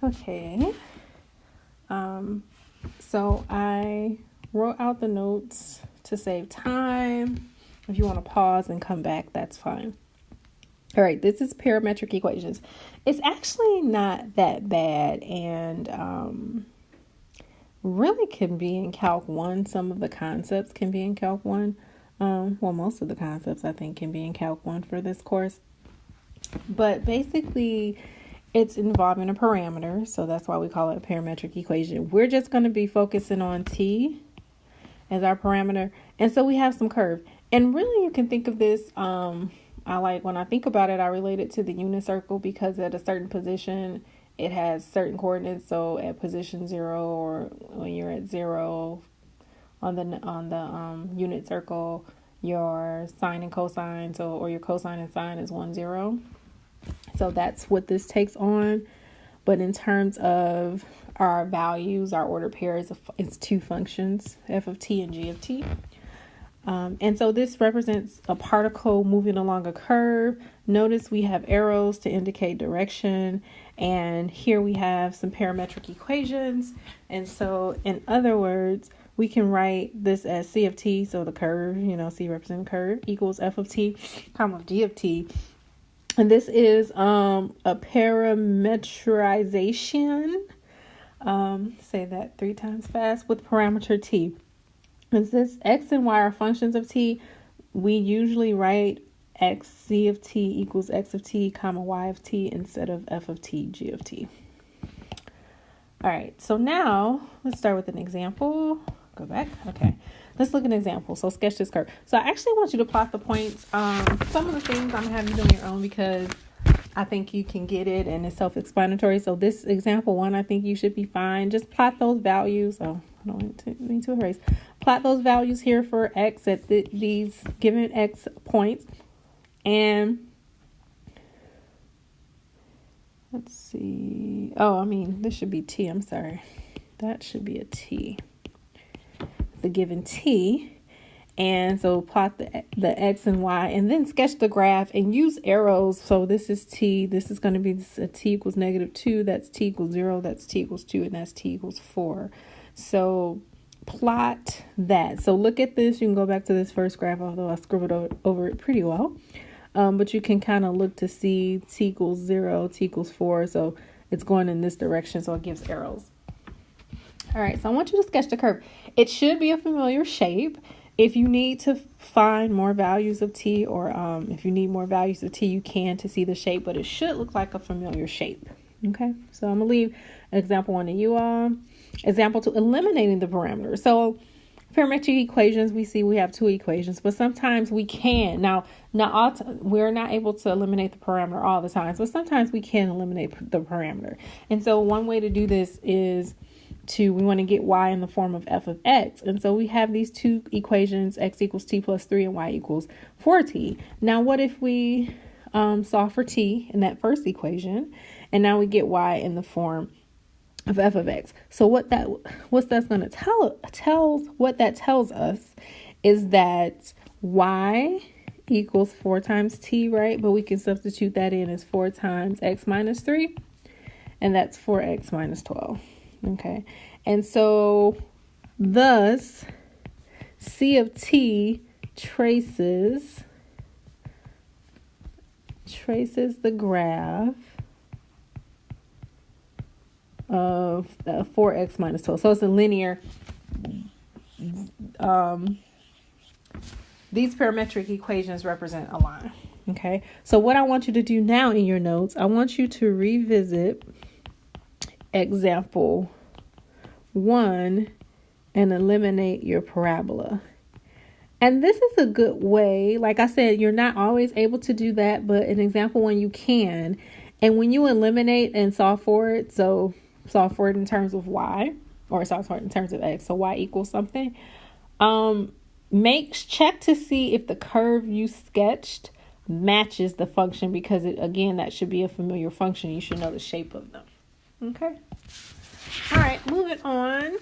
Okay. So I wrote out the notes to save time. If you want to pause and come back, that's fine. All right, this is parametric equations. It's actually not that bad, and really can be in Calc 1. Some of the concepts can be in Calc 1. Most of the concepts I think can be in Calc 1 for this course. But basically, it's involving a parameter, so that's why we call it a parametric equation. We're just going to be focusing on t as our parameter, and so we have some curve. And really, you can think of this, when I think about it, I relate it to the unit circle, because at a certain position, it has certain coordinates. So at position 0, or when you're at 0 on the unit circle, your sine and cosine, or your cosine and sine is 1, 0. So that's what this takes on. But in terms of our values, our ordered pair is two functions, f of t and g of t. And so this represents a particle moving along a curve. Notice we have arrows to indicate direction. And here we have some parametric equations. And so in other words, we can write this as c of t. So the curve, c represents curve, equals f of t, comma g of t. And this is a parametrization. Say that 3 times fast, with parameter t. And since x and y are functions of t, we usually write x c of t equals x of t, comma y of t, instead of f of t, g of t. All right, so now let's start with an example. Go back. Okay, let's look at an example. So sketch this curve. So I actually want you to plot the points. Some of the things I'm going to have you do on your own, because I think you can get it and it's self-explanatory. So this example 1, I think you should be fine. Just plot those values. Oh, I don't need to erase. Plot those values here for x at these given x points. And let's see. This should be t. I'm sorry. That should be a t. The given t. And so plot the x and y, and then sketch the graph and use arrows. So this is t. This is going to be t equals -2. That's t equals 0. That's t equals 2. And that's t equals 4. So plot that. So look at this. You can go back to this first graph, although I scribbled over it pretty well. But you can kind of look to see t equals 0, t equals 4. So it's going in this direction. So it gives arrows. All right. So I want you to sketch the curve. It should be a familiar shape. If you need to find more values of t, or if you need more values of t, you can to see the shape, but it should look like a familiar shape. Okay, so I'm going to leave example 1 to you all. Example 2, eliminating the parameter. So parametric equations, we have 2 equations, but sometimes we can. Now we're not able to eliminate the parameter all the time, but sometimes we can eliminate the parameter. And so one way to do this is we want to get y in the form of f of x. And so we have these 2 equations, x equals t plus 3 and y equals 4t. Now, what if we solve for t in that first equation, and now we get y in the form of f of x? So what that's going to what that tells us is that y equals 4 times t, right? But we can substitute that in as 4 times x minus 3, and that's 4x minus 12. Okay, and so thus c of t traces the graph of 4x minus 12. So it's a linear. These parametric equations represent a line. Okay, so what I want you to do now in your notes, I want you to revisit example 1 and eliminate your parabola. And this is a good way. Like I said, you're not always able to do that, but in example 1 you can. And when you eliminate and solve for it, so solve for it in terms of y, or solve for it in terms of x, so y equals something, check to see if the curve you sketched matches the function, because that should be a familiar function. You should know the shape of them. Okay. All right, moving on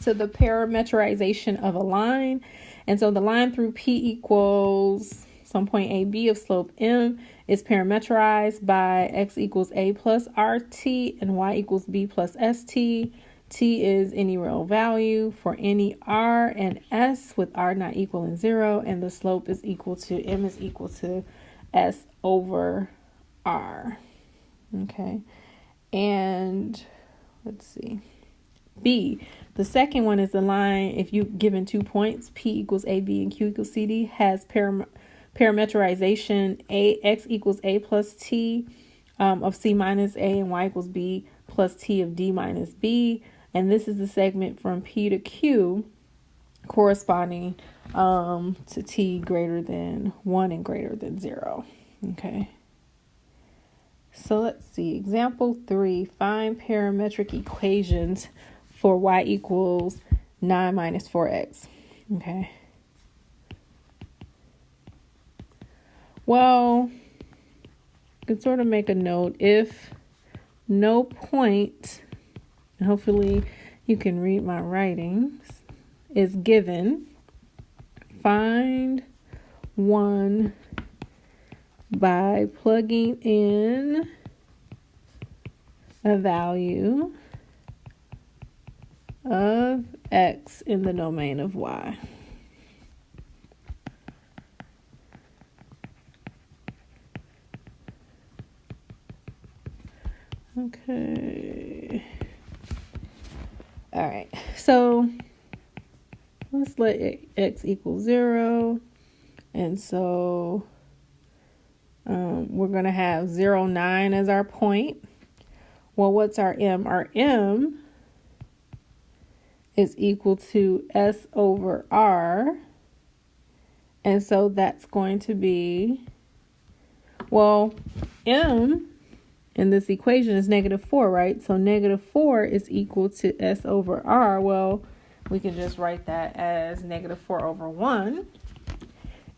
to the parametrization of a line. And so the line through P equals some point AB of slope M It's parameterized by x equals a plus rt and y equals b plus st. T is any real value for any r and s with r not equaling 0, and the slope is equal to m is equal to s over r. Okay, and let's see. B, the second one is the line, if you given 2 points, P equals AB and Q equals CD, has parameterization x equals A plus T of C minus A and Y equals B plus T of D minus B. And this is the segment from P to Q corresponding to T greater than 1 and greater than 0. Okay. So let's see. Example 3, find parametric equations for y equals 9 minus 4x. Okay. Well, you can sort of make a note. If no point, and hopefully you can read my writings, is given, find one by plugging in a value of x in the domain of y. Okay. All right. So let's let x equal 0. And so we're going to have 0, 9 as our point. Well, what's our m? Our m is equal to s over r. And so that's going to be, well, m in this equation is -4, right? So -4 is equal to s over r. Well, we can just write that as -4 over 1.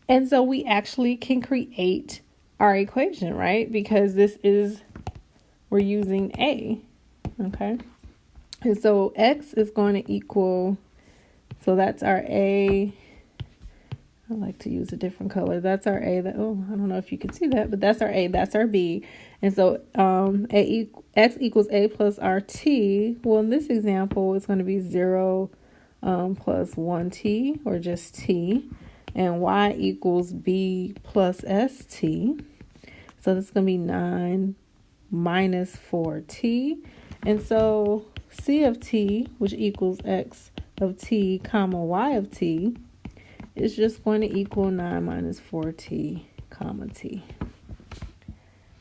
And so we actually can create our equation, right? Because we're using a, okay? And so x is going to equal, so that's our a. I like to use a different color. That's our a. I don't know if you can see that, but that's our a. That's our b. And so x equals a plus rt. Well, in this example, it's going to be 0 plus 1t, or just t. And y equals b plus st. So this is going to be 9 minus 4t. And so c of t, which equals x of t comma y of t, is just going to equal 9 minus 4t comma t,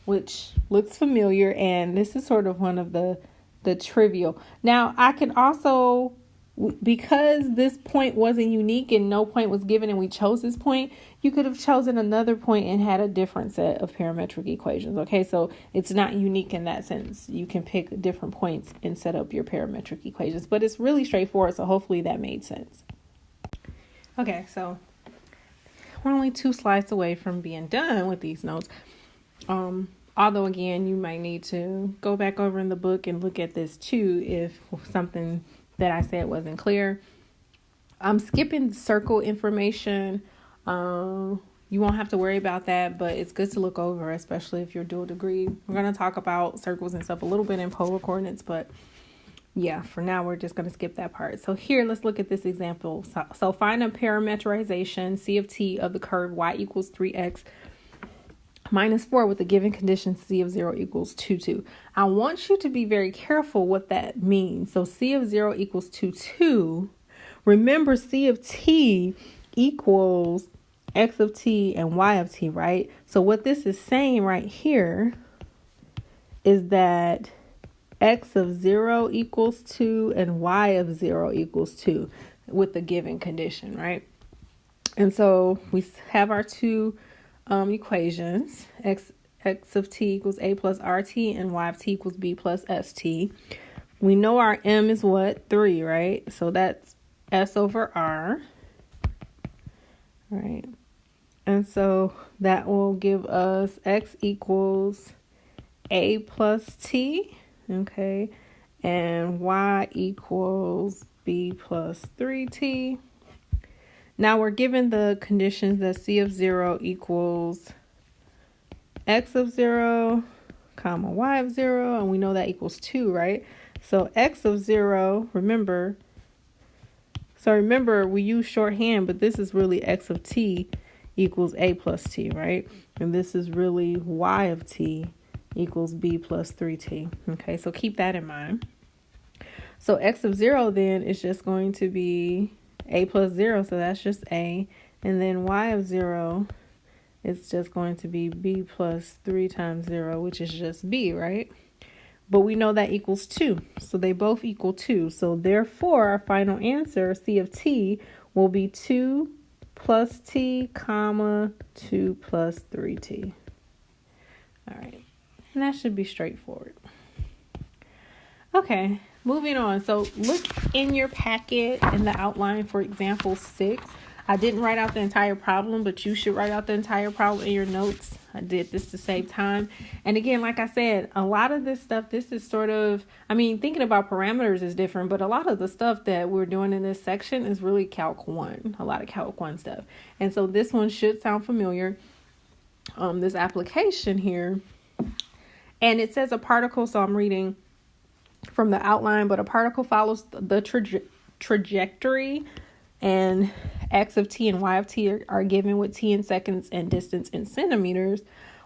which looks familiar. And this is sort of one of the trivial. Now, I can also, because this point wasn't unique and no point was given and we chose this point, you could have chosen another point and had a different set of parametric equations. Okay, so it's not unique in that sense. You can pick different points and set up your parametric equations, but it's really straightforward. So hopefully that made sense. Okay, so we're only 2 slides away from being done with these notes. Although, again, you might need to go back over in the book and look at this too if something that I said wasn't clear. I'm skipping circle information. You won't have to worry about that, but it's good to look over, especially if you're dual degree. We're going to talk about circles and stuff a little bit in polar coordinates, but yeah, for now, we're just going to skip that part. So here, let's look at this example. So find a parameterization, C of t, of the curve y equals 3x minus 4 with the given condition C of 0 equals 2, 2. I want you to be very careful what that means. So C of 0 equals 2, 2. Remember, C of t equals x of t and y of t, right? So what this is saying right here is that x of 0 equals 2 and y of 0 equals 2 with the given condition, right? And so we have our two equations. X of t equals a plus rt and y of t equals b plus st. We know our m is what? 3, right? So that's s over r, right? And so that will give us x equals a plus t, okay, and y equals b plus 3t. Now we're given the conditions that C of 0 equals x of 0, comma, y of 0, and we know that equals 2, right? So x of 0, remember, we use shorthand, but this is really x of t equals a plus t, right? And this is really y of t equals b plus 3t. Okay, so keep that in mind. So x of 0 then is just going to be a plus 0, so that's just a. And then y of 0 is just going to be b plus 3 times 0, which is just b, right? But we know that equals 2, so they both equal 2. So therefore, our final answer, C of t, will be 2 plus t, comma, 2 plus 3t. All right, and that should be straightforward. Okay, moving on. So look in your packet in the outline for example 6. I didn't write out the entire problem, but you should write out the entire problem in your notes. I did this to save time. And again, like I said, a lot of this stuff, this is sort of, thinking about parameters is different, but a lot of the stuff that we're doing in this section is really Calc 1, a lot of Calc 1 stuff. And so this one should sound familiar, this application here. And it says a particle, so I'm reading from the outline, but a particle follows the trajectory, and x of t and y of t are given with t in seconds and distance in centimeters.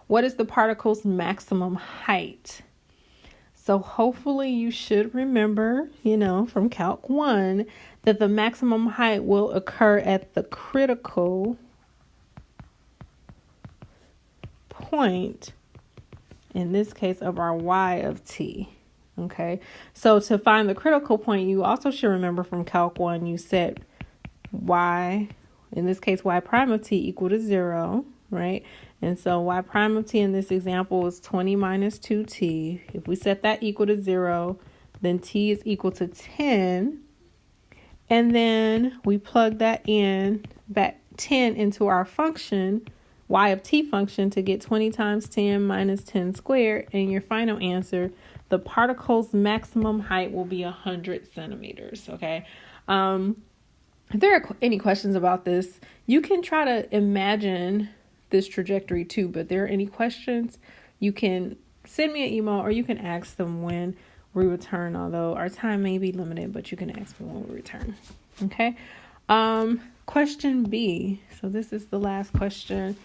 What is the particle's maximum height? So hopefully you should remember, from Calc 1, that the maximum height will occur at the critical point, in this case of our y of t. Okay, so to find the critical point, you also should remember from Calc 1, you set y, in this case, y prime of t equal to 0, right? And so y prime of t in this example is 20 minus 2t. If we set that equal to 0, then t is equal to 10. And then we plug that in, back 10 into our function, y of t function, to get 20 times 10 minus 10 squared. And your final answer, the particle's maximum height will be 100 centimeters, okay? If there are any questions about this, you can try to imagine this trajectory too, but if there are any questions, you can send me an email or you can ask them when we return, although our time may be limited, but you can ask me when we return. Okay. Question B. So this is the last question.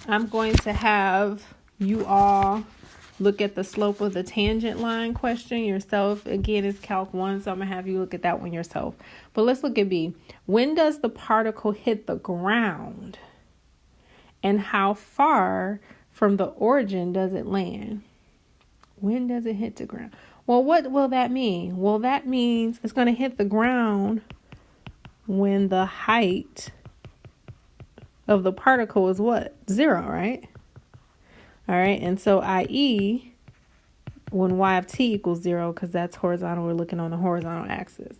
I'm going to have you all look at the slope of the tangent line question yourself. Again, it's Calc 1, so I'm going to have you look at that one yourself. But let's look at B. When does the particle hit the ground? And how far from the origin does it land? When does it hit the ground? Well, what will that mean? Well, that means it's going to hit the ground when the height of the particle is what? 0, right? All right, and so i.e., when y of t equals 0, because that's horizontal, we're looking on the horizontal axis.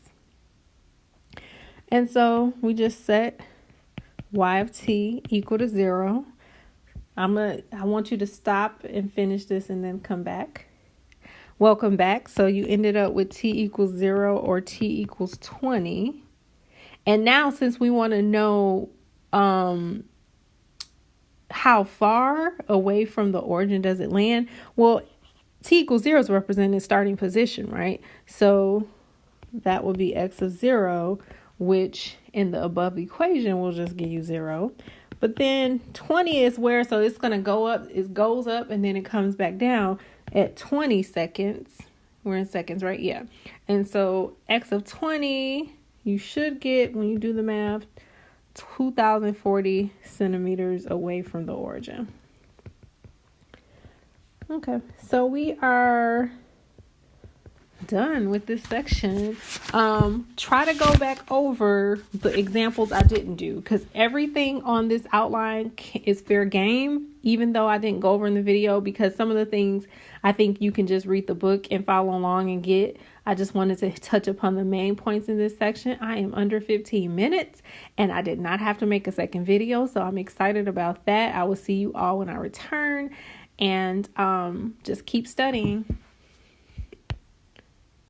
And so we just set y of t equal to 0. I want you to stop and finish this and then come back. Welcome back. So you ended up with t equals 0 or t equals 20. And now since we want to know how far away from the origin does it land? Well, t equals 0 is represented starting position, right? So that would be x of 0, which in the above equation will just give you 0. But then 20 is where, so it's going to go up, it goes up and then it comes back down at 20 seconds. We're in seconds, right? Yeah. And so x of 20, you should get, when you do the math, 2,040 centimeters away from the origin. Okay, so we are done with this section. Try to go back over the examples I didn't do, because everything on this outline is fair game, even though I didn't go over in the video, because some of the things I think you can just read the book and follow along and get. I just wanted to touch upon the main points in this section. I am under 15 minutes and I did not have to make a second video, so I'm excited about that. I will see you all when I return, and just keep studying.